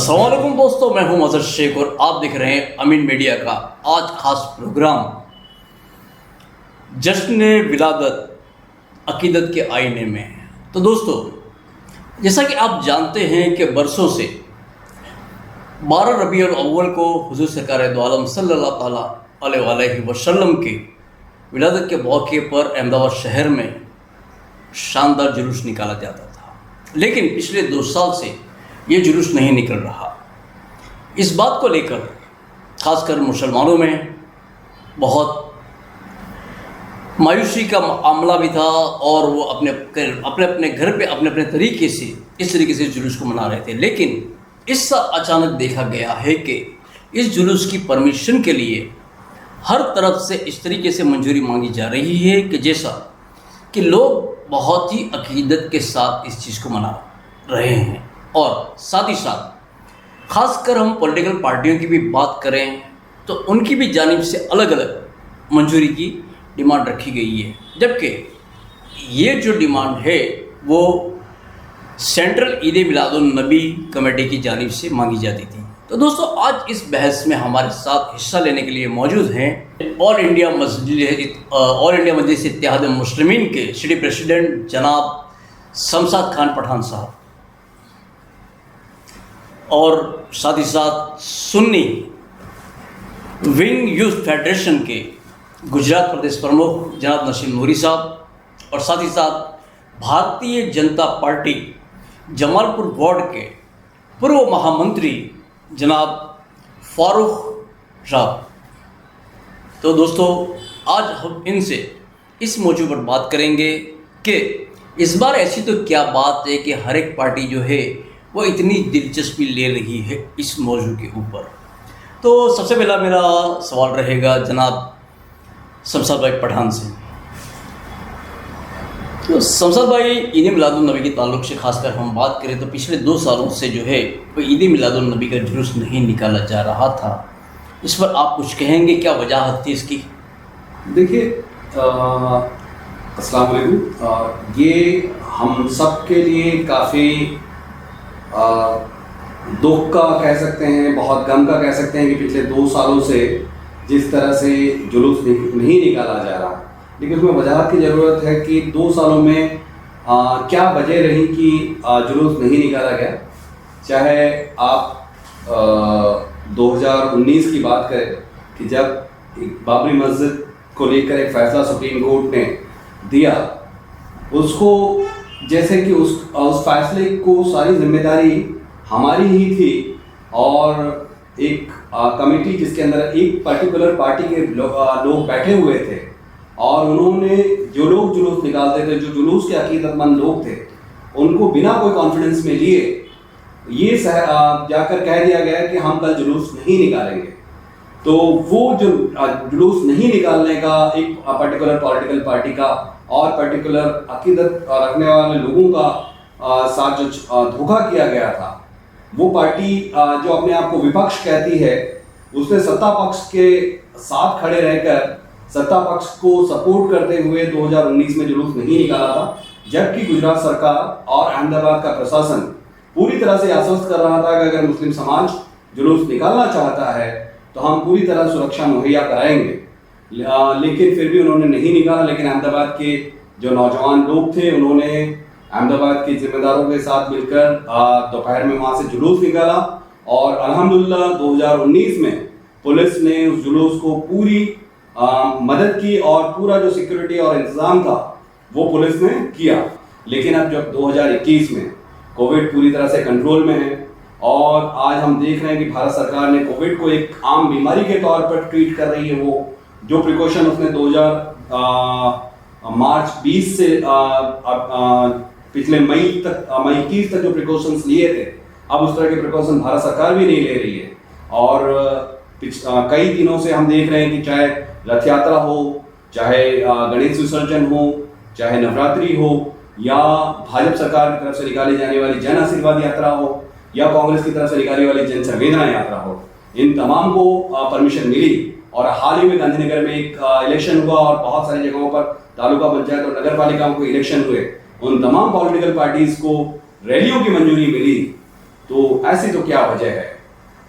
अस्सलाम वालेकुम दोस्तों, मैं हूं मजहर शेख और आप देख रहे हैं अमीन मीडिया का आज खास प्रोग्राम जश्न विलादत अकीदत के आईने में। तो दोस्तों, जैसा कि आप जानते हैं कि बरसों से 12 रबीउल अव्वल को हुजूर सरकार दो आलम सल्लल्लाहु ताला अलैहि वसल्लम के विलादत के मौके पर अहमदाबाद शहर में शानदार जुलूस निकाला जाता था, लेकिन पिछले 2 साल से ये जुलूस नहीं निकल रहा। इस बात को लेकर खासकर मुसलमानों में बहुत मायूसी का मामला भी था और वो अपने अपने घर पे अपने तरीके से इस तरीके से जुलूस को मना रहे थे। लेकिन इस साल अचानक देखा गया है कि इस जुलूस की परमिशन के लिए हर तरफ से इस तरीके से मंजूरी मांगी जा रही है कि जैसा कि लोग बहुत ही अकीदत के साथ इस चीज़ को मना रहे हैं। और साथ ही साथ खासकर हम पॉलिटिकल पार्टियों की भी बात करें तो उनकी भी जानिब से अलग अलग मंजूरी की डिमांड रखी गई है, जबकि ये जो डिमांड है वो सेंट्रल ईद मिलादुन नबी कमेटी की जानिब से मांगी जाती थी। तो दोस्तों, आज इस बहस में हमारे साथ हिस्सा लेने के लिए मौजूद हैं ऑल इंडिया मजलिस इत्तेहाद मुस्लिमीन के सिटी प्रेसिडेंट जनाब शमशाद खान पठान साहब और साथ ही साथ सुन्नी विंग यूथ फेडरेशन के गुजरात प्रदेश प्रमुख जनाब नसीम नूरी साहब और साथ ही साथ भारतीय जनता पार्टी जमालपुर वार्ड के पूर्व महामंत्री जनाब फारूक साहब। तो दोस्तों, आज हम इनसे इस मौजू पर बात करेंगे कि इस बार ऐसी तो क्या बात है कि हर एक पार्टी जो है वो इतनी दिलचस्पी ले रही है इस मौजू के ऊपर। तो सबसे पहला मेरा सवाल रहेगा जनाब शमशाद भाई पठान से। तो शमशाद भाई, ईद मिलादुन नबी के ताल्लुक से खासकर हम बात करें तो पिछले 2 सालों से जो है वो ईद मिलादुन नबी का जुलूस नहीं निकाला जा रहा था। इस पर आप कुछ कहेंगे, क्या वजह थी इसकी? देखिए, अस्सलाम वालेकुम। ये हम सब के लिए काफ़ी दुख का कह सकते हैं, बहुत गम का कह सकते हैं कि पिछले 2 सालों से जिस तरह से जुलूस नहीं निकाला जा रहा, लेकिन उसमें वजाहत की ज़रूरत है कि 2 सालों में क्या वजह रही कि जुलूस नहीं निकाला गया। चाहे आप 2019 की बात करें कि जब बाबरी मस्जिद को लेकर एक फ़ैसला सुप्रीम कोर्ट ने दिया, उसको जैसे कि उस फैसले को सारी जिम्मेदारी हमारी ही थी और एक कमेटी जिसके अंदर एक पर्टिकुलर पार्टी के लोग बैठे हुए थे और उन्होंने जो लोग जुलूस निकालते थे, जो जुलूस के अकीदतमंद लोग थे, उनको बिना कोई कॉन्फिडेंस में लिए ये जाकर कह दिया गया कि हम कल जुलूस नहीं निकालेंगे। तो वो जो जुलूस नहीं निकालने का एक पर्टिकुलर पॉलिटिकल पार्टी का और पर्टिकुलर अकीदत रखने वाले लोगों का साथ जो धोखा किया गया था, वो पार्टी जो अपने आप को विपक्ष कहती है, उसने सत्ता पक्ष के साथ खड़े रहकर सत्ता पक्ष को सपोर्ट करते हुए 2019 में जुलूस नहीं निकाला था, जबकि गुजरात सरकार और अहमदाबाद का प्रशासन पूरी तरह से आश्वस्त कर रहा था कि अगर मुस्लिम समाज जुलूस निकालना चाहता है तो हम पूरी तरह सुरक्षा मुहैया कराएंगे। लेकिन फिर भी उन्होंने नहीं निकाला। लेकिन अहमदाबाद के जो नौजवान लोग थे, उन्होंने अहमदाबाद के जिम्मेदारों के साथ मिलकर दोपहर में वहाँ से जुलूस निकाला और अल्हम्दुलिल्लाह 2019 में पुलिस ने उस जुलूस को पूरी मदद की और पूरा जो सिक्योरिटी और इंतज़ाम था वो पुलिस ने किया। लेकिन अब जब 2021 में कोविड पूरी तरह से कंट्रोल में है और आज हम देख रहे हैं कि भारत सरकार ने कोविड को एक आम बीमारी के तौर पर ट्रीट कर रही है, वो जो प्रिकॉशन उसने 2000 मार्च 20 से पिछले मई 21 तक जो प्रिकॉशंस लिए थे, अब उस तरह के प्रिकॉशन भारत सरकार भी नहीं ले रही है। और कई दिनों से हम देख रहे हैं कि चाहे रथ यात्रा हो, चाहे गणेश विसर्जन हो, चाहे नवरात्रि हो, या भाजपा सरकार की तरफ से निकाली जाने वाली जन आशीर्वाद यात्रा हो, या कांग्रेस की तरफ से निकाली वाली जन संवेदना यात्रा हो, इन तमाम को परमिशन मिली। और हाल ही में गांधीनगर में एक इलेक्शन हुआ और बहुत सारी जगहों पर तालुका पंचायत और नगर पालिकाओं को इलेक्शन हुए। उन तमाम पॉलिटिकल पार्टीज को रैलियों की मंजूरी मिली। तो ऐसी तो क्या वजह है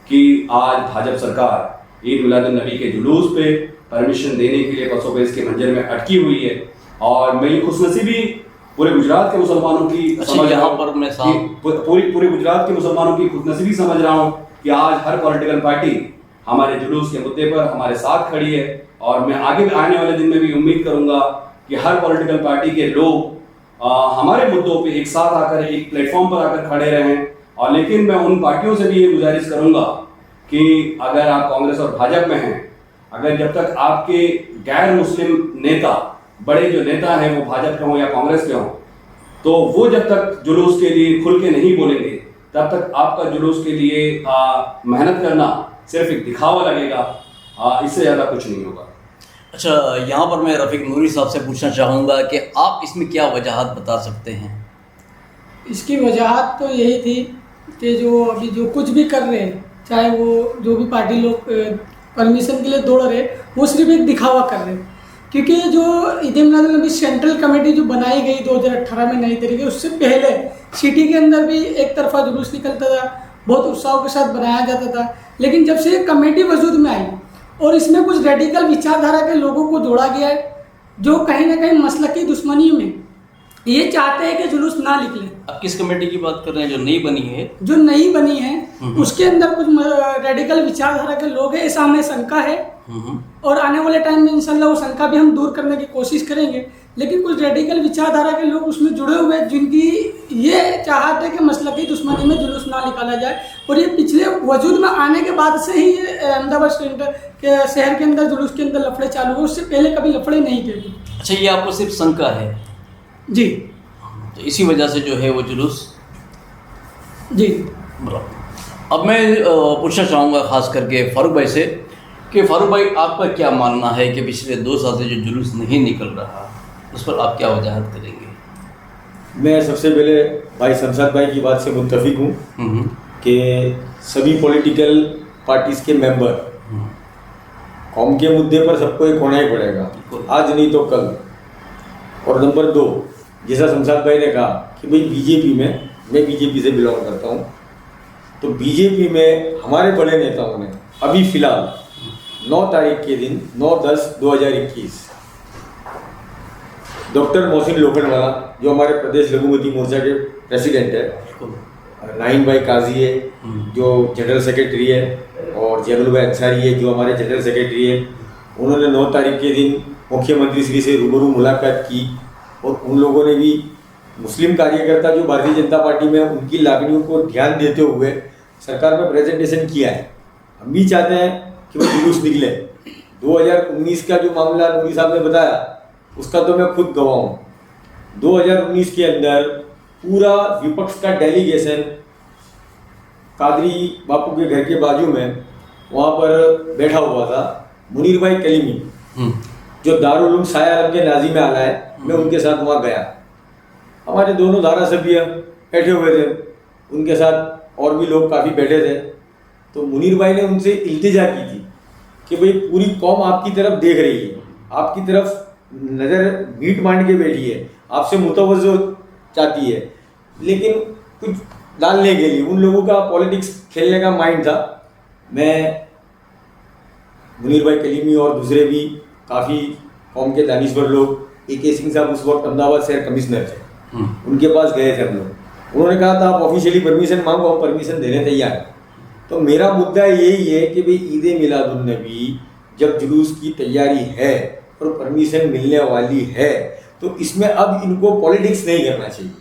कि आज भाजपा सरकार ईद मिलादुन नबी के जुलूस पे परमिशन देने के लिए पसोपेश के मंजर में अटकी हुई है। और मैं ये खुशनसीबी पूरे गुजरात के मुसलमानों की समझ रहा हूँ, पूरे गुजरात के मुसलमानों की खुशनसीबी समझ रहा हूँ कि आज हर पॉलिटिकल पार्टी हमारे जुलूस के मुद्दे पर हमारे साथ खड़ी है। और मैं आगे आने वाले दिन में भी उम्मीद करूंगा कि हर पॉलिटिकल पार्टी के लोग हमारे मुद्दों पे एक साथ आकर एक प्लेटफॉर्म पर आकर खड़े रहें। और लेकिन मैं उन पार्टियों से भी ये गुजारिश करूंगा कि अगर आप कांग्रेस और भाजपा में हैं, अगर जब तक आपके गैर मुस्लिम नेता, बड़े जो नेता हैं वो भाजपा के हों या कांग्रेस के हों, तो वो जब तक जुलूस के लिए खुल के नहीं बोलेंगे तब तक आपका जुलूस के लिए मेहनत करना सिर्फ एक दिखावा लगेगा, इससे ज़्यादा कुछ नहीं होगा। अच्छा, यहाँ पर मैं रफ़ीक नूरी साहब से पूछना चाहूँगा कि आप इसमें क्या वजहात बता सकते हैं? इसकी वजहात तो यही थी कि जो अभी जो कुछ भी कर रहे हैं, चाहे वो जो भी पार्टी लोग परमिशन के लिए दौड़ रहे, वो सिर्फ एक दिखावा कर रहे हैं। क्योंकि जो ईद मिलाद नबी सेंट्रल कमेटी जो बनाई गई 2018 में नई तरीके, उससे पहले सिटी के अंदर भी एक तरफा जुलूस निकलता था, बहुत उत्साह के साथ बनाया जाता था। लेकिन जब से ये कमेटी वजूद में आई और इसमें कुछ रेडिकल विचारधारा के लोगों को जोड़ा गया है, जो कहीं ना कहीं मसलकी दुश्मनी में ये चाहते हैं कि जुलूस ना निकले। आप किस कमेटी की बात कर रहे हैं जो नई बनी है? जो नई बनी है उसके अंदर कुछ रेडिकल विचारधारा के लोग हैं, ऐसा हमें शंका है। और आने वाले टाइम में इंशाल्लाह वो शंका भी हम दूर करने की कोशिश करेंगे। लेकिन कुछ रेडिकल विचारधारा के लोग उसमें जुड़े हुए हैं, जिनकी ये चाहत है कि मसलकी दुश्मनी में जुलूस ना निकाला जाए। और ये पिछले वजूद में आने के बाद से ही अहमदाबाद शहर के अंदर जुलूस के अंदर लफड़े चालू हुए, उससे पहले कभी लफड़े नहीं थे। अच्छा, ये आपको सिर्फ शंका है? जी, तो इसी वजह से जो है वो जुलूस। जी बराबर। अब मैं पूछना चाहूँगा ख़ास करके फारूक भाई से कि फारूक भाई, आपका क्या मानना है कि पिछले 2 साल से जो जुलूस नहीं निकल रहा, उस पर आप क्या वजाहत करेंगे? मैं सबसे पहले भाई शमशाद भाई की बात से मुत्तफिक हूँ कि सभी पॉलिटिकल पार्टीज़ के मेंबर कौम के मुद्दे पर सबको एक होना ही पड़ेगा, आज नहीं तो कल। और नंबर 2, जैसा शमशाद भाई ने कहा कि भाई बीजेपी में, मैं बीजेपी से बिलोंग करता हूँ, तो बीजेपी में हमारे बड़े नेताओं ने अभी फ़िलहाल 9 तारीख के दिन 9/10/2021 डॉक्टर मोहसिन लोखंडवाला, जो हमारे प्रदेश लघुमती मोर्चा के प्रेसिडेंट है, नाहिन भाई काजी है जो जनरल सेक्रेटरी है, और जैनुल भाई अंसारी है जो हमारे जनरल सेक्रेटरी है, उन्होंने 9 तारीख के दिन मुख्यमंत्री श्री से रूबरू मुलाकात की। और उन लोगों ने भी मुस्लिम कार्यकर्ता जो भारतीय जनता पार्टी में, उनकी लागनियों को ध्यान देते हुए सरकार में प्रेजेंटेशन किया है। हम भी चाहते हैं कि वो जुलूस निकले। 2019 का जो मामला नूरी साहब ने बताया, उसका तो मैं खुद गवाह हूँ। 2019 के अंदर पूरा विपक्ष का डेलीगेशन कादरी बापू के घर के बाजू में वहाँ पर बैठा हुआ था। मुनीर भाई कलीमी जो दारुल उलूम शाह आलम के नाज़िम आला है, मैं उनके साथ वहाँ गया। हमारे दोनों धारासभ्य बैठे हुए थे, उनके साथ और भी लोग काफ़ी बैठे थे। तो मुनीर भाई ने उनसे इल्तिजा की थी कि भाई पूरी कौम आपकी तरफ देख रही है, आपकी तरफ नज़र मीट मांड के बैठी है, आपसे मुतवज्जो चाहती है। लेकिन कुछ डालने के लिए उन लोगों का पॉलिटिक्स खेलने का माइंड था। मैं, मुनीर भाई कलीमी और दूसरे भी काफ़ी कौम के दानिश्वर लोग, AK सिंह साहब उस वक्त अहमदाबाद शहर कमिश्नर थे, उनके पास गए थे हम लोग। उन्होंने कहा था आप ऑफिशियली परमिशन मांगो, हम परमिशन देने तैयार हैं। तो मेरा मुद्दा यही है कि भाई ईद मिलादुन नबी जब जुलूस की तैयारी है और परमिशन मिलने वाली है, तो इसमें अब इनको पॉलिटिक्स नहीं करना चाहिए।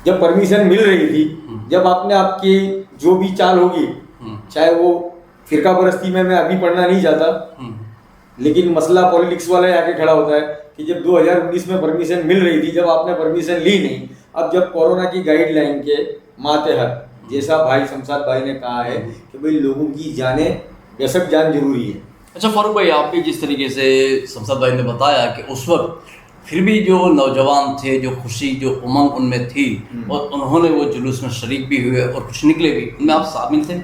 जब परमिशन मिल रही थी, जब आपने आपकी जो भी चाल होगी, चाहे वो फिरका परस्ती में मैं अभी पढ़ना नहीं चाहता, लेकिन मसला पॉलिटिक्स वाला आके खड़ा होता है कि जब 2019 में परमिशन मिल रही थी, जब आपने परमिशन ली नहीं, अब जब कोरोना की गाइडलाइन के मातहत, जैसा भाई शमशाद भाई ने कहा है कि भाई लोगों की जाने, बेशक जान जरूरी है। अच्छा फारूक भाई, आप भी जिस तरीके से शमशाद भाई ने बताया कि उस वक्त फिर भी जो नौजवान थे, जो खुशी, जो उमंग उनमें थी, और उन्होंने वो जुलूस में शरीक भी हुए और कुछ निकले भी, उनमें आप शामिल थे?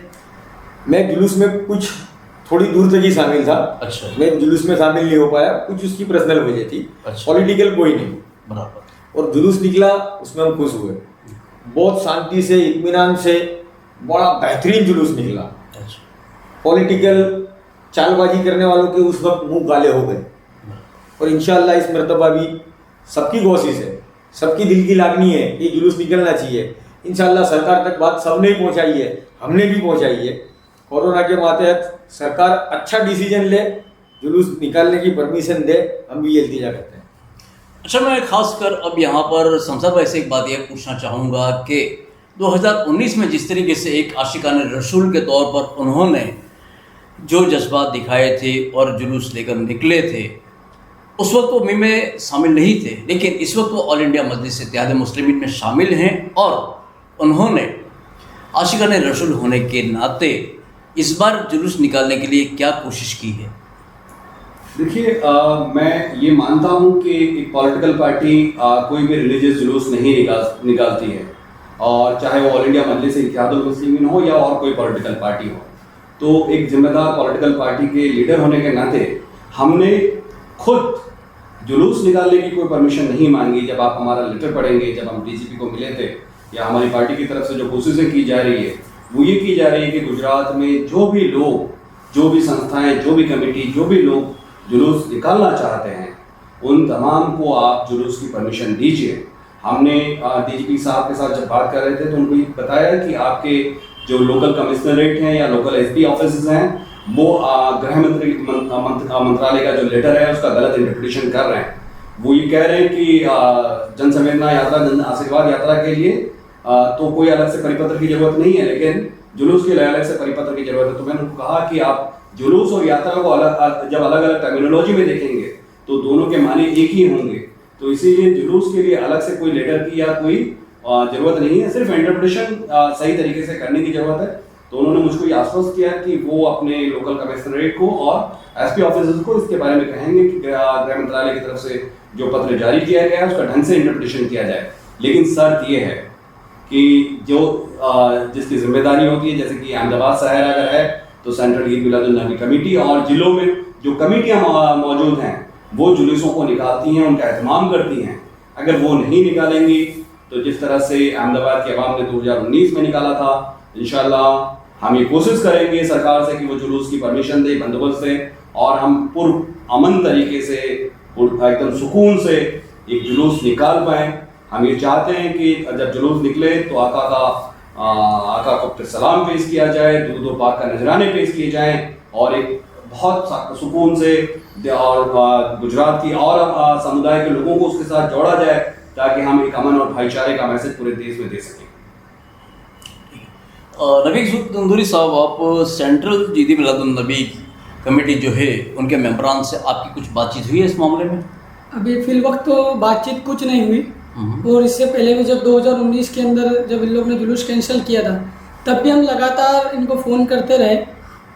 मैं जुलूस में कुछ थोड़ी दूर तक ही शामिल था। अच्छा। मैं जुलूस में शामिल नहीं हो पाया, कुछ उसकी पर्सनल वजह थी। अच्छा। पॉलिटिकल कोई नहीं। बराबर। और जुलूस निकला, उसमें हम खुश हुए, बहुत शांति से, इत्मीनान से बड़ा बेहतरीन जुलूस निकला। अच्छा। पॉलिटिकल चालबाजी करने वालों के उस वक्त मुंह काले हो गए, और इंशाअल्लाह इस मरतबा भी सबकी कोशिश है, सबकी दिल की लागनी है कि जुलूस निकलना चाहिए। इंशाअल्लाह सरकार तक बात सबने ही पहुंचाई है, हमने भी पहुंचाई है। कोरोना के मातहत सरकार अच्छा डिसीजन ले, जुलूस निकालने की परमिशन दे, हम भी ये इल्तिजा करते हैं। अच्छा, मैं खासकर अब यहाँ पर समझा भाई से एक बात यह पूछना चाहूँगा कि 2019 में जिस तरीके से एक आशिकाने रसूल के तौर पर उन्होंने जो जज्बात दिखाए थे और जुलूस लेकर निकले थे, उस वक्त वो में शामिल नहीं थे, लेकिन इस वक्त वो ऑल इंडिया मजलिस इत्तेहाद मुस्लिमीन में शामिल हैं और उन्होंने आशिकाने रसूल होने के नाते इस बार जुलूस निकालने के लिए क्या कोशिश की है? देखिए, मैं ये मानता हूँ कि एक पॉलिटिकल पार्टी कोई भी रिलीजियस जुलूस नहीं निकालती है, और चाहे वो ऑल इंडिया मजलिस इत्तेहाद मुस्लिमीन हो या और कोई पॉलिटिकल पार्टी हो। तो एक जिम्मेदार पॉलिटिकल पार्टी के लीडर होने के नाते हमने खुद जुलूस निकालने की कोई परमिशन नहीं मांगी। जब आप हमारा लेटर पढ़ेंगे, जब हम डीजीपी को मिले थे, या हमारी पार्टी की तरफ से जो कोशिशें की जा रही है वो ये की जा रही है कि गुजरात में जो भी लोग, जो भी संस्थाएं, जो भी कमेटी, जो भी लोग जुलूस निकालना चाहते हैं, उन तमाम को आप जुलूस की परमिशन दीजिए। हमने डीजीपी साहब के साथ जब बात कर रहे थे तो उनको ये बताया कि आपके जो लोकल कमिश्नरेट हैं या लोकल एसपी ऑफिस हैं, वो गृह मंत्रालय का जो लेटर है उसका गलत इंटरप्रिटेशन कर रहे हैं। वो ये कह रहे हैं कि जन संवेदना यात्रा, जन आशीर्वाद यात्रा के लिए तो कोई अलग से परिपत्र की जरूरत नहीं है, लेकिन जुलूस के लिए अलग से परिपत्र की जरूरत है। तो मैंने उनको कहा कि आप जुलूस और यात्रा को जब अलग अलग टर्मिनोलॉजी में देखेंगे तो दोनों के माने एक ही होंगे। तो इसीलिए जुलूस के लिए अलग से कोई लेटर की या कोई जरूरत नहीं है, सिर्फ इंटरप्रिटेशन सही तरीके से करने की जरूरत है। तो उन्होंने मुझको ये आश्वस्त किया कि वो अपने लोकल कमिश्नरेट को और एसपी ऑफिसर्स को इसके बारे में कहेंगे कि गृह मंत्रालय की तरफ से जो पत्र जारी किया गया है उसका ढंग से इंटरप्रिटेशन किया जाए। लेकिन शर्त ये है कि जो जिसकी जिम्मेदारी होती है, जैसे कि अहमदाबाद शहर अगर है तो सेंट्रल ईद मिलादुन नबी कमेटी, और जिलों में जो कमेटियां मौजूद हैं वो जुलूसों को निकालती हैं, उनका एहतमाम करती हैं। अगर वो नहीं निकालेंगी तो जिस तरह से अहमदाबाद की आवाम ने 2019 में निकाला था, इंशाल्लाह हम ये कोशिश करेंगे सरकार से कि वो जुलूस की परमिशन दे, बंदोबस्त दे, और हम पुरअमन तरीके से एकदम सुकून से एक जुलूस निकाल पाएँ। हम ये चाहते हैं कि जब जुलूस निकले तो आका को सलाम पेश किया जाए, दुरूद पाक का नजराने पेश किए जाएं, और एक बहुत सुकून से और गुजरात की और समुदाय के लोगों को उसके साथ जोड़ा जाए, ताकि हम एक अमन और भाईचारे का मैसेज पूरे देश में दे सकें। नबी तंदूरी साहब, आप सेंट्रल ईद मिलादुन नबी कमेटी जो है उनके मेंबरान से आपकी कुछ बातचीत हुई है इस मामले में? अभी फिल वक्त तो बातचीत कुछ नहीं हुई, और इससे पहले भी जब 2019 के अंदर जब इन लोग ने जुलूस कैंसिल किया था तब भी हम लगातार इनको फ़ोन करते रहे।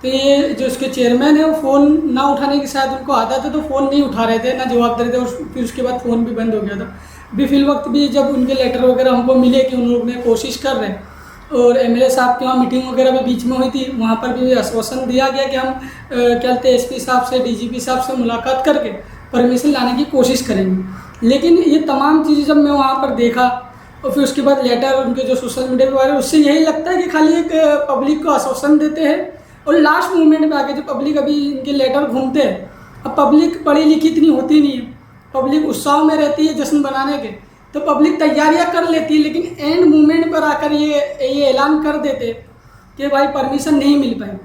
तो ये जो इसके चेयरमैन है वो फ़ोन ना उठाने की शायद उनको आदत है, तो फ़ोन नहीं उठा रहे थे, ना जवाब दे रहे थे, और फिर उसके बाद फ़ोन भी बंद हो गया था। अभी फिल वक्त भी जब उनके लेटर वगैरह हमको मिले कि उन लोग ने कोशिश कर रहे हैं, और एमएलए साहब के वहाँ मीटिंग वगैरह भी बीच में हुई थी, वहाँ पर भी आश्वासन दिया गया कि हम क्या कहते हैं एसपी साहब से, डीजीपी साहब से मुलाकात करके परमिशन लाने की कोशिश करेंगे। लेकिन ये तमाम चीज़ें जब मैं वहाँ पर देखा और फिर उसके बाद लेटर उनके जो सोशल मीडिया पे वायरल, उससे यही लगता है कि खाली एक पब्लिक को आश्वासन देते हैं, और लास्ट मोमेंट में आके जो पब्लिक अभी इनके लेटर घूमते हैं, अब पब्लिक पढ़ी लिखी इतनी होती नहीं है, पब्लिक उत्साह में रहती है जश्न बनाने के, तो पब्लिक तैयारियां कर लेती है, लेकिन एंड मोमेंट पर आकर ये ऐलान कर देते कि भाई परमिशन नहीं मिल पाई।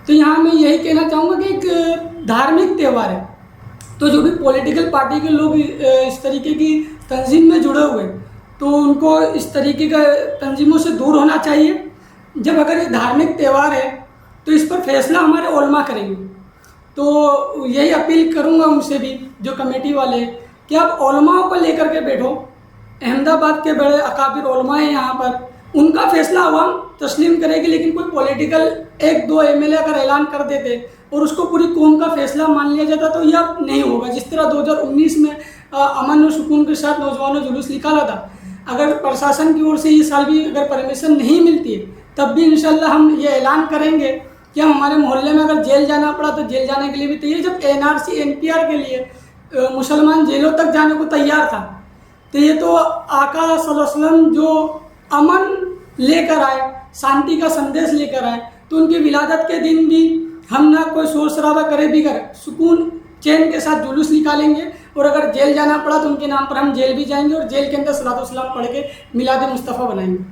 तो यहाँ मैं यही कहना चाहूँगा कि एक धार्मिक त्यौहार है, तो जो भी पॉलिटिकल पार्टी के लोग इस तरीके की तंजीम में जुड़े हुए तो उनको इस तरीके का तंजीमों से दूर होना चाहिए। जब अगर ये धार्मिक त्यौहार है तो इस पर फैसला हमारे उलमा करेंगे। तो यही अपील करूँगा उनसे भी, जो कमेटी वाले, कि आप उलमाओं को लेकर के बैठो। अहमदाबाद के बड़े अकाबिर उलमा हैं यहाँ पर, उनका फैसला अवाम तस्लीम करेगी, लेकिन कोई पॉलिटिकल 1-2 एमएलए अगर ऐलान कर देते और उसको पूरी कौम का फैसला मान लिया जाता तो यह नहीं होगा। जिस तरह 2019 में अमन और सुकून के साथ नौजवानों जुलूस निकाला था, अगर प्रशासन की ओर से इस साल भी अगर परमिशन नहीं मिलती है तब भी इंशाल्लाह हम ये ऐलान करेंगे कि हम हमारे मोहल्ले में अगर जेल जाना पड़ा तो जेल जाने के लिए भी तैयार। जब एनआरसी एनपीआर के लिए मुसलमान जेलों तक जाने को तैयार था, तो ये तो आका सल्लल्लाहु अलैहि वसल्लम जो अमन लेकर आए शांति का संदेश लेकर आए। तो उनकी विलादत के दिन भी हम ना कोई शोर शराबा करे भी कर सुकून चैन के साथ जुलूस निकालेंगे, और अगर जेल जाना पड़ा तो उनके नाम पर हम जेल भी जाएंगे और जेल के अंदर सलातो सलाम पढ़ के मिलाद मुस्तफ़ा बनाएंगे।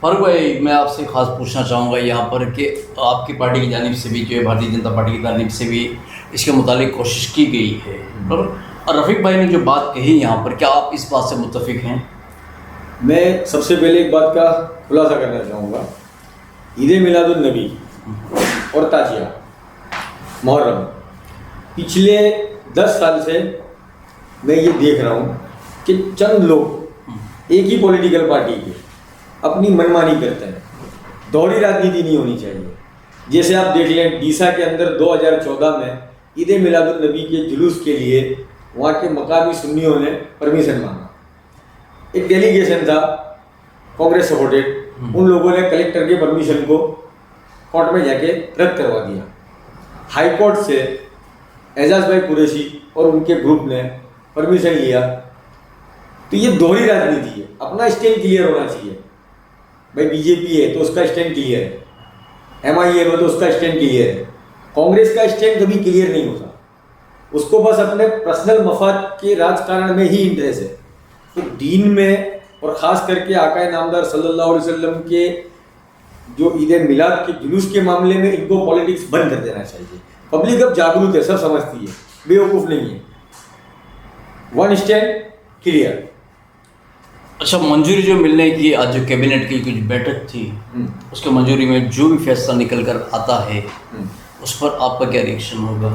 फारूक भाई, मैं आपसे खास पूछना चाहूँगा यहाँ पर कि आपकी पार्टी की जानिब से भी, जो है भारतीय जनता पार्टी की जानिब से भी इसके मुतालिक कोशिश की गई है, और रफ़ीक भाई ने जो बात कही यहाँ पर, क्या आप इस बात से मुत्तफिक हैं? मैं सबसे पहले एक बात का खुलासा करना चाहूँगा। ईद मिलादुन नबी और ताजिया मुहर्रम, पिछले 10 साल से मैं ये देख रहा हूँ कि चंद लोग एक ही पॉलिटिकल पार्टी के अपनी मनमानी करते हैं। दोहरी राजनीति नहीं होनी चाहिए। जैसे आप देख लें, डीसा के अंदर 2014 में ईद मिलादुन नबी के जुलूस के लिए वहाँ के मकामी सुन्नियों ने परमिशन मांगा। एक डेलीगेशन था कांग्रेस सपोर्टेड, उन लोगों ने कलेक्टर के परमिशन को कोर्ट में जाके रद्द करवा दिया। हाई कोर्ट से एजाज भाई कुरैशी और उनके ग्रुप ने परमिशन लिया। तो ये दोहरी राजनीति है। अपना स्टैंड क्लियर होना चाहिए। भाई बीजेपी है तो उसका स्टैंड क्लियर है, MIM है तो उसका स्टैंड क्लियर है। कांग्रेस का स्टैंड कभी क्लियर नहीं होता, उसको बस अपने पर्सनल मफाद के राजकारण में ही इंटरेस्ट है। तो दीन में और ख़ास करके आका नामदार सल्लल्लाहु अलैहि वसल्लम के जो ईद मिलाद के जुलूस के मामले में इनको पॉलिटिक्स बंद कर देना चाहिए। पब्लिक अब जागरूक है, सब समझती है, बेवकूफ़ नहीं है। One stand clear. अच्छा, मंजूरी जो मिलने की आज जो कैबिनेट की कुछ बैठक थी, उसके मंजूरी में जो भी फैसला निकल कर आता है उस पर आपका क्या रिएक्शन होगा?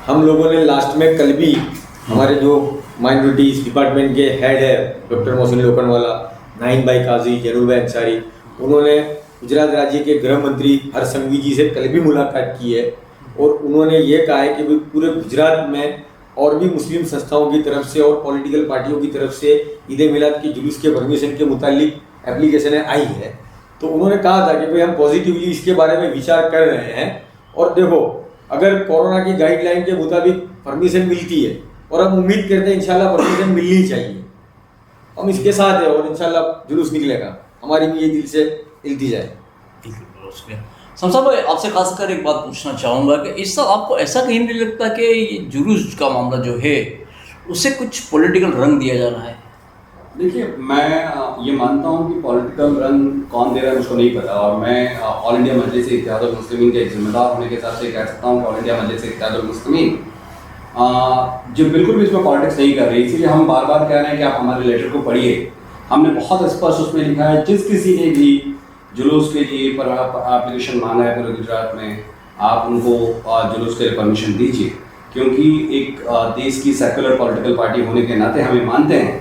हम लोगों ने लास्ट में कल भी हमारे जो माइनॉरिटीज डिपार्टमेंट के हेड है डॉक्टर मोहसिन लोखंडवाला, नाहिद भाई काजी, जरूर भाई अंसारी, उन्होंने गुजरात राज्य के गृह मंत्री हर्ष संघवी जी से कल भी मुलाकात की है और उन्होंने ये कहा है कि भाई पूरे गुजरात में और भी मुस्लिम संस्थाओं की तरफ से और पॉलिटिकल पार्टियों की तरफ से ईद मिलाद के जुलूस के परमिशन के मुतालिक एप्लीकेशनें आई है। तो उन्होंने कहा था कि भाई हम पॉजिटिवली इसके बारे में विचार कर रहे हैं। और देखो, अगर कोरोना की गाइडलाइन के मुताबिक परमिशन मिलती है और हम उम्मीद करते हैं इंशाल्लाह परमिशन मिलनी चाहिए, हम इसके साथ है और इंशाल्लाह जुलूस निकलेगा। हमारी भी ये दिल से इल्तिजा है। शमशाद भाई, आपसे खासकर एक बात पूछना चाहूँगा कि इस साल आपको ऐसा कहीं नहीं लगता कि ये जुलूस का मामला जो है उससे कुछ पॉलिटिकल रंग दिया जा रहा है? देखिए, मैं ये मानता हूँ कि पॉलिटिकल रंग कौन दे रहा है मुझको नहीं पता, और मैं ऑल इंडिया मजलिस इत्तेहादुल मुस्लिमीन के एक जिम्मेदार होने के हिसाब से कह सकता हूँ कि ऑल इंडिया मजलिस इत्तेहादुल मुस्लिमीन जो बिल्कुल भी इसमें पॉलिटिक्स नहीं कर रही। इसीलिए हम बार बार कह रहे हैं कि आप हमारे लेटर को पढ़िए। हमने बहुत स्पष्ट उसमें लिखा है, जिस किसी ने भी जुलूस के लिए पर एप्लीकेशन मांगा है पूरे गुजरात में, आप उनको जुलूस के लिए परमिशन दीजिए। क्योंकि एक देश की सेकुलर पॉलिटिकल पार्टी होने के नाते हमें मानते हैं,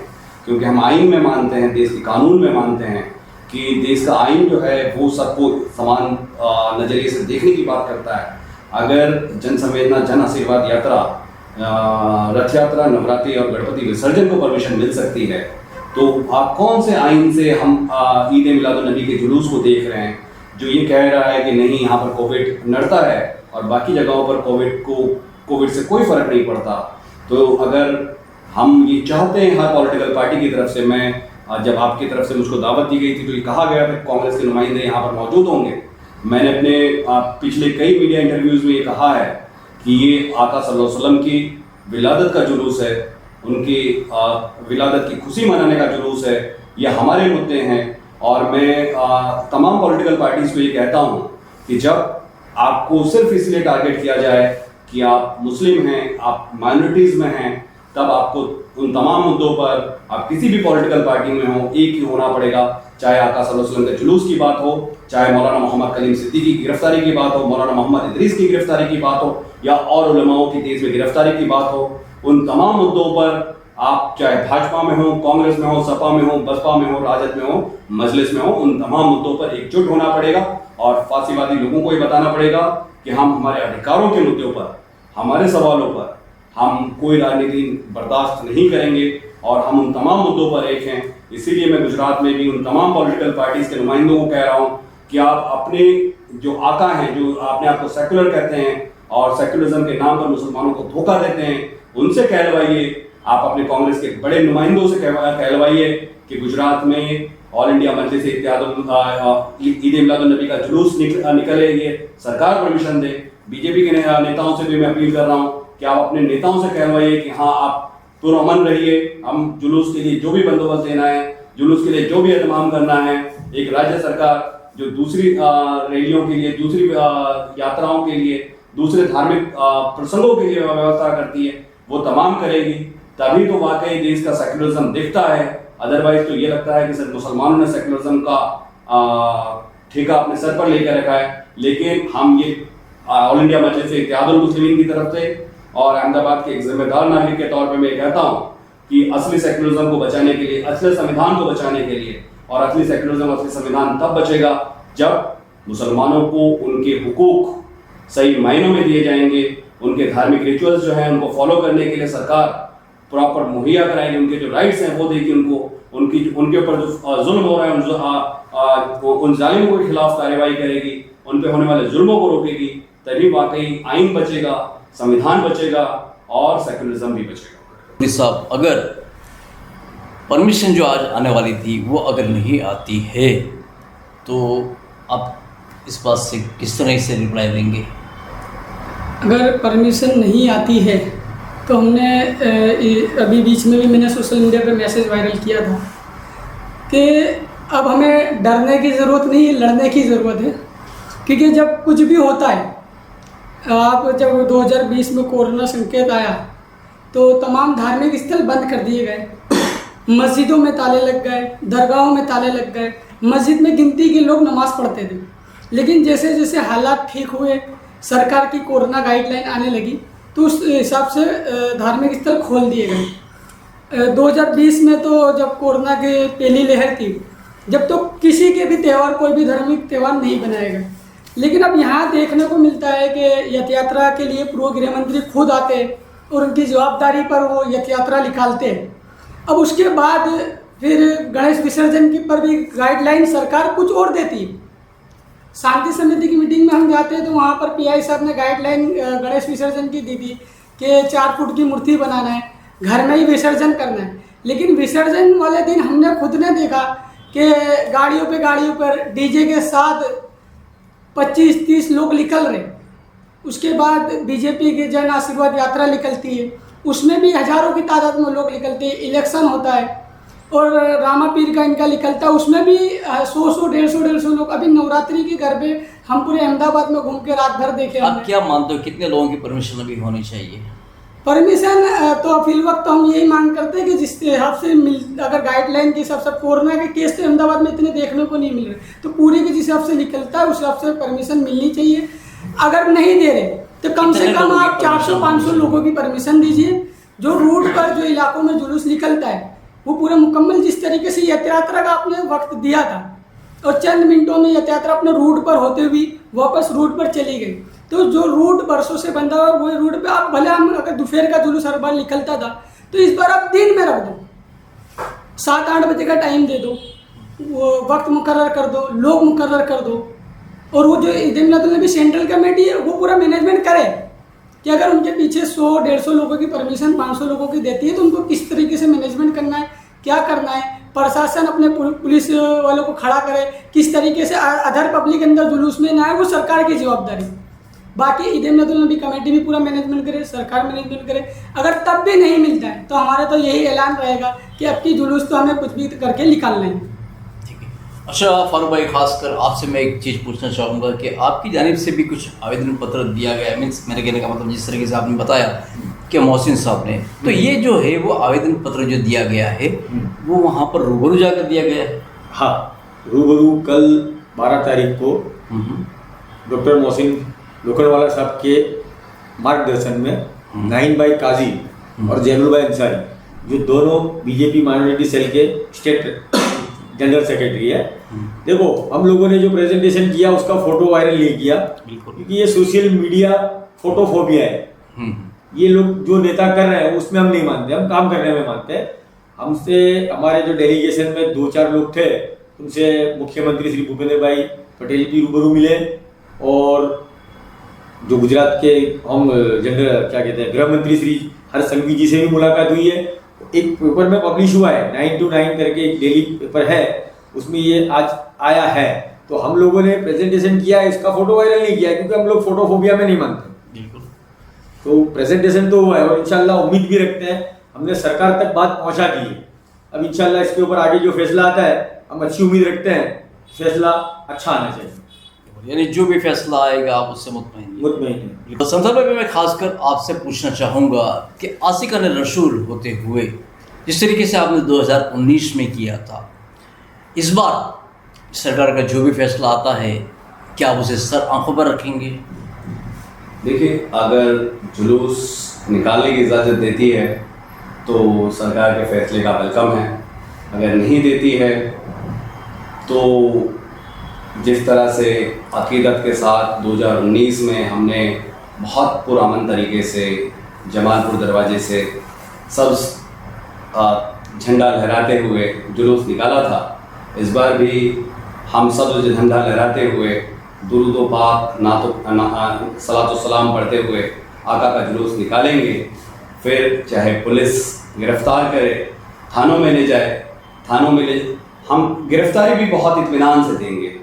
क्योंकि हम आइन में मानते हैं, देश के कानून में मानते हैं कि देश का आइन जो है वो सबको समान नज़रिए से देखने की बात करता है। अगर जन संवेदना, जन आशीर्वाद यात्रा, रथ यात्रा, नवरात्रि और गणपति विसर्जन को परमिशन मिल सकती है, तो आप कौन से आइन से हम ईद मिलादुन नबी के जुलूस को देख रहे हैं जो ये कह रहा है कि नहीं, यहाँ पर कोविड नड़ता है और बाकी जगहों पर कोविड से कोई फर्क नहीं पड़ता। तो अगर हम ये चाहते हैं हर पॉलिटिकल पार्टी की तरफ से, मैं जब आपकी तरफ से मुझको दावत दी गई थी तो ये कहा गया था कांग्रेस के नुमाइंदे यहाँ पर मौजूद होंगे। मैंने अपने पिछले कई मीडिया इंटरव्यूज़ में ये कहा है कि ये आका सल्लल्लाहु अलैहि वसल्लम की विलादत का जुलूस है, उनकी विलादत की खुशी मनाने का जुलूस है, ये हमारे मुद्दे हैं। और मैं तमाम पॉलिटिकल पार्टीज़ को ये कहता हूँ कि जब आपको सिर्फ इसलिए टारगेट किया जाए कि आप मुस्लिम हैं, आप माइनॉरिटीज़ में हैं, तब आपको उन तमाम मुद्दों पर, आप किसी भी पॉलिटिकल पार्टी में हो, एक ही होना पड़ेगा। चाहे आका सल्लल्लाहु अलैहि वसल्लम के जुलूस की बात हो, चाहे मौलाना मोहम्मद कलीम सिद्दीकी की गिरफ्तारी की बात हो, मौलाना मोहम्मद इदरीस की गिरफ्तारी की बात हो, या और उलमाओं की देश में गिरफ्तारी की बात हो, उन तमाम मुद्दों पर आप चाहे भाजपा में हो, कांग्रेस में हो, सपा में हो, बसपा में हो, राजद में हो, मजलिस में हो, उन तमाम मुद्दों पर एकजुट होना पड़ेगा और फासीवादी लोगों को ये बताना पड़ेगा कि हम हमारे अधिकारों के मुद्दों पर, हमारे सवालों पर हम कोई राजनीति बर्दाश्त नहीं करेंगे और हम उन तमाम मुद्दों पर एक हैं। इसीलिए मैं गुजरात में भी उन तमाम पॉलिटिकल पार्टीज के नुमाइंदों को कह रहा हूँ कि आप अपने जो आका हैं, जो अपने आप को सेकुलर कहते हैं और सेकुलरिज्म के नाम पर मुसलमानों को धोखा देते हैं, उनसे कहलवाइए आप अपने कांग्रेस के बड़े नुमाइंदों से कहलवाइए कि गुजरात में ऑल इंडिया मजलिस ईद मिलादुन नबी का जुलूस निकले, ये सरकार परमिशन दे। बीजेपी के नेताओं से भी मैं अपील कर रहा हूँ कि आप अपने नेताओं से कहलवाइए कि हाँ आप पुरअमन रहिए, हम जुलूस के लिए जो भी बंदोबस्त देना है, जुलूस के लिए जो भी इंतजाम करना है, एक राज्य सरकार जो दूसरी रैलियों के लिए, दूसरी यात्राओं के लिए, दूसरे धार्मिक प्रसंगों के लिए व्यवस्था करती है, वो तमाम करेगी। तभी तो वाकई देश का सेक्युलरिज्म दिखता है। अदरवाइज तो ये लगता है कि सिर्फ मुसलमानों ने सेक्युलरिज्म का ठेका अपने सर पर लेकर रखा है। लेकिन हम ये ऑल इंडिया मजलिस इत्तेहादुल मुस्लिमीन की तरफ से और अहमदाबाद के एक जिम्मेदार नागरिक के तौर पे मैं कहता हूँ कि असली सेक्युलरिज्म को बचाने के लिए, असली संविधान को बचाने के लिए, और असली सेक्युलरिज्म, असली संविधान तब बचेगा जब मुसलमानों को उनके हुकूक सही मायनों में दिए जाएंगे, उनके धार्मिक रिचुअल्स जो हैं उनको फॉलो करने के लिए सरकार प्रॉपर मुहैया कराएगी, उनके जो राइट्स हैं वो देगी उनको, उनके ऊपर जो जुल्म हो रहा है उन जालिमों के खिलाफ कार्रवाई करेगी, उन पे होने वाले जुल्मों को रोकेगी। तभी वाकई आइन बचेगा, संविधान बचेगा और सेक्युलरिज्म भी बचेगा। साहब, अगर परमिशन जो आज आने वाली थी वो अगर नहीं आती है तो आप इस बात से किस तरह से रिप्लाई देंगे? अगर परमिशन नहीं आती है तो हमने अभी बीच में भी मैंने सोशल मीडिया पे मैसेज वायरल किया था कि अब हमें डरने की ज़रूरत नहीं है, लड़ने की ज़रूरत है। क्योंकि जब कुछ भी होता है, आप जब 2020 में कोरोना संकेत आया तो तमाम धार्मिक स्थल बंद कर दिए गए, मस्जिदों में ताले लग गए, दरगाहों में ताले लग गए, मस्जिद में गिनती के लोग नमाज़ पढ़ते थे। लेकिन जैसे जैसे हालात ठीक हुए, सरकार की कोरोना गाइडलाइन आने लगी तो उस हिसाब से धार्मिक स्थल खोल दिए गए। 2020 में तो जब कोरोना की पहली लहर थी, जब तो किसी के भी त्यौहार, कोई भी धार्मिक त्यौहार नहीं बनाया गया। लेकिन अब यहाँ देखने को मिलता है कि यथ यात्रा के लिए पूर्व गृह मंत्री खुद आते और उनकी जवाबदारी पर वो यथ यात्रा निकालते। अब उसके बाद फिर गणेश विसर्जन की पर भी गाइडलाइन सरकार कुछ और देती है। शांति समिति की मीटिंग में हम जाते हैं तो वहाँ पर पीआई साहब ने गाइडलाइन गणेश विसर्जन की दी थी कि 4 फुट की मूर्ति बनाना है, घर में ही विसर्जन करना है। लेकिन विसर्जन वाले दिन हमने खुद ने देखा कि गाड़ियों पर डीजे के साथ 25-30 लोग निकल रहे। उसके बाद बीजेपी की जन आशीर्वाद यात्रा निकलती है, उसमें भी हज़ारों की तादाद में लोग निकलते हैं। इलेक्शन होता है और रामा पीर का इनका निकलता है, उसमें भी 100-150 लोग। अभी नवरात्रि के घर पे हम पूरे अहमदाबाद में घूम के रात भर देखे। आप क्या मानते हो कितने लोगों की परमिशन अभी होनी चाहिए? परमिशन तो फिल वक्त तो हम यही मांग करते हैं कि जिस हिसाब से अगर गाइडलाइन के हिसाब से, कोरोना के केस तो अहमदाबाद में इतने देखने को नहीं मिल रहे, तो पूरे के जिस हिसाब से निकलता है उस हिसाब से परमिशन मिलनी चाहिए। अगर नहीं दे रहे तो कम से कम आप 400-500 लोगों की परमिशन दीजिए। जो रूट पर, जो इलाकों में जुलूस निकलता है वो पूरा मुकम्मल, जिस तरीके से यथ यात्रा का आपने वक्त दिया था और चंद मिनटों में यथ यात्रा अपने रूट पर होते हुए वापस रूट पर चली गई। तो जो रूट बरसों से बंदा हुआ वही रूट पे आप भले, हम अगर दोपहर का जुलूस हर बार निकलता था तो इस बार आप दिन में रख दो, 7-8 बजे का टाइम दे दो, वो वक्त मुकर्रर कर दो, लोग मुकर्रर कर दो। और वो जो ईद मिलादुन नबी सेंट्रल कमेटी है वो पूरा मैनेजमेंट करे कि अगर उनके पीछे 100-150 लोगों की परमिशन 500 लोगों की देती है तो उनको किस तरीके से मैनेजमेंट करना है, क्या करना है। प्रशासन अपने पुलिस वालों को खड़ा करे, किस तरीके से अदर पब्लिक अंदर जुलूस में ना आए, वो सरकार की जवाबदारी। बाकी ईद मिलादुन नबी कमेटी भी पूरा मैनेजमेंट करे, सरकार मैनेजमेंट करे। अगर तब भी नहीं मिलता है तो हमारा तो यही ऐलान रहेगा कि अब की जुलूस तो हमें कुछ भी करके निकालना है। अच्छा फारूक भाई, खासकर आपसे मैं एक चीज़ पूछना चाहूँगा कि आपकी जानिब से भी कुछ आवेदन पत्र दिया गया है, मीन्स मेरे कहने का मतलब जिस तरीके से आपने बताया कि मोहसिन साहब ने, तो ये जो है वो आवेदन पत्र जो दिया गया है वो वहाँ पर रूबरू जाकर दिया गया है? हाँ, रूबरू कल 12 तारीख को डॉक्टर मोहसिन लोखंडवाला साहब के मार्गदर्शन में नाहिन भाई काजी और जैनुल भाई अंसारी, जो दोनों बीजेपी माइनॉरिटी सेल के स्टेट जनरल सेक्रेटरी है। देखो, हम लोगों ने जो प्रेजेंटेशन किया उसका फोटो वायरल नहीं किया क्योंकि ये सोशल मीडिया फोटोफोबिया है। ये लोग जो नेता कर रहे हैं उसमें हम नहीं मानते, हम काम करने में मानते हैं। हमसे हमारे जो डेलीगेशन में 2-4 लोग थे, उनसे मुख्यमंत्री श्री भूपेंद्र भाई पटेल भी रूबरू मिले और जो गुजरात के हम जनरल क्या कहते हैं गृह मंत्री श्री हर संघवी जी से भी मुलाकात हुई है। एक पेपर में पब्लिश हुआ है 9 to 9 करके एक डेली पेपर है, उसमें ये आज आया है। तो हम लोगों ने प्रेजेंटेशन किया है, इसका फोटो वायरल नहीं किया क्योंकि हम लोग फोटोफोबिया में नहीं मानते। बिल्कुल। तो प्रेजेंटेशन तो हुआ है और इंशाल्लाह उम्मीद भी रखते हैं, हमने सरकार तक बात पहुंचा दी है। अब इंशाल्लाह इसके ऊपर आगे जो फैसला आता है हम अच्छी उम्मीद रखते हैं, फैसला अच्छा आना चाहिए। यानी जो भी फैसला आएगा आप उससे मुतमईन हैं। तो संदर्भ में मैं खासकर आपसे पूछना चाहूँगा कि आशिकान रसूल होते हुए जिस तरीके से आपने 2019 में किया था, इस बार सरकार का जो भी फैसला आता है क्या आप उसे सर आंखों पर रखेंगे? देखिए, अगर जुलूस निकालने की इजाज़त देती है तो सरकार के फैसले का वेलकम है, अगर नहीं देती है तो जिस तरह से अकीदत के साथ 2019 में हमने बहुत पुरअमन तरीके से जमालपुर दरवाजे से सब्ज़ झंडा लहराते हुए जुलूस निकाला था, इस बार भी हम सब झंडा लहराते हुए दुरूद व पाक सलातो सलाम पढ़ते हुए आका का जुलूस निकालेंगे। फिर चाहे पुलिस गिरफ्तार करे, थानों में ले जाए, हम गिरफ्तारी भी बहुत इत्मीनान से देंगे।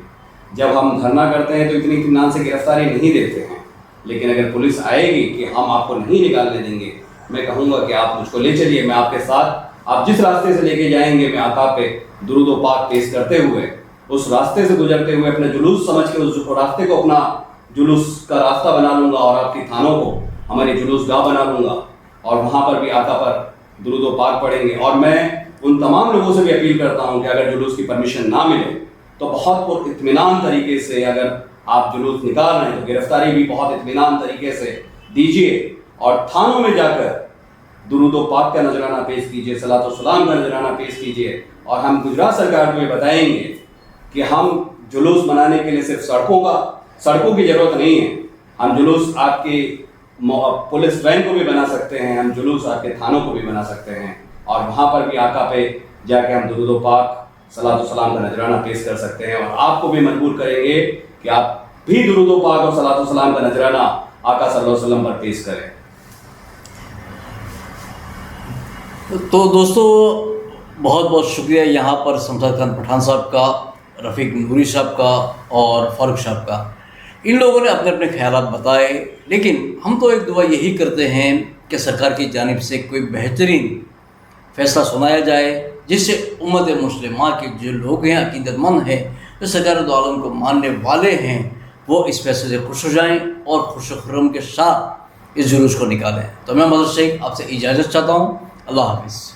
जब हम धरना करते हैं तो इतनी इत्मीनान से गिरफ्तारी नहीं देते हैं, लेकिन अगर पुलिस आएगी कि हम आपको नहीं निकालने देंगे, मैं कहूँगा कि आप मुझको ले चलिए, मैं आपके साथ, आप जिस रास्ते से लेके जाएंगे मैं आका पे दुरूद व पाक पेश करते हुए उस रास्ते से गुजरते हुए अपना जुलूस समझ के उस रास्ते को अपना जुलूस का रास्ता बना लूँगा और आपकी थानों को हमारी जुलूस गाह बना लूँगा और वहाँ पर भी आका पर दुरूद व पाक पढ़ेंगे। और मैं उन तमाम लोगों से भी अपील करता हूँ कि अगर जुलूस की परमिशन ना मिले तो बहुत इत्मीनान तरीके से अगर आप जुलूस निकाल रहे हैं तो गिरफ्तारी भी बहुत इत्मीनान तरीके से दीजिए और थानों में जाकर दुरूद व पाक का नजराना पेश कीजिए, सलातो सलाम का नजराना पेश कीजिए। और हम गुजरात सरकार को ये बताएंगे कि हम जुलूस मनाने के लिए सिर्फ सड़कों की ज़रूरत नहीं है, हम जुलूस आपके पुलिस वैन को भी बना सकते हैं, हम जुलूस आपके थानों को भी बना सकते हैं और वहाँ पर भी आका पे जाके हम दुरूद व पाक सलातो सलाम का नजराना पेश कर सकते हैं और आपको भी मजबूर करेंगे कि आप भी दुरूद व पाक और सलातो सलाम का नजराना आका सल्लल्लाहु अलैहि वसल्लम पर पेश करें। तो दोस्तों बहुत बहुत शुक्रिया यहाँ पर शमशाद खान पठान साहब का, रफ़ीक नूरी साहब का और फ़ारूक साहब का। इन लोगों ने अपने अपने ख्यालात बताए, लेकिन हम तो एक दुआ यही करते हैं कि सरकार की जानिब से कोई बेहतरीन फ़ैसला सुनाया जाए जिससे उम्मत मुस्लिमा के जो लोग हैं, अकीदतमंद हैं, जो सरकार दो आलम को मानने वाले हैं, वो इस फैसले से खुश हो जाएँ और खुश खुर्रम के साथ इस जुलूस को निकालें। तो मैं मदद शेख आपसे इजाज़त चाहता हूँ। अल्लाह हाफ़िज़।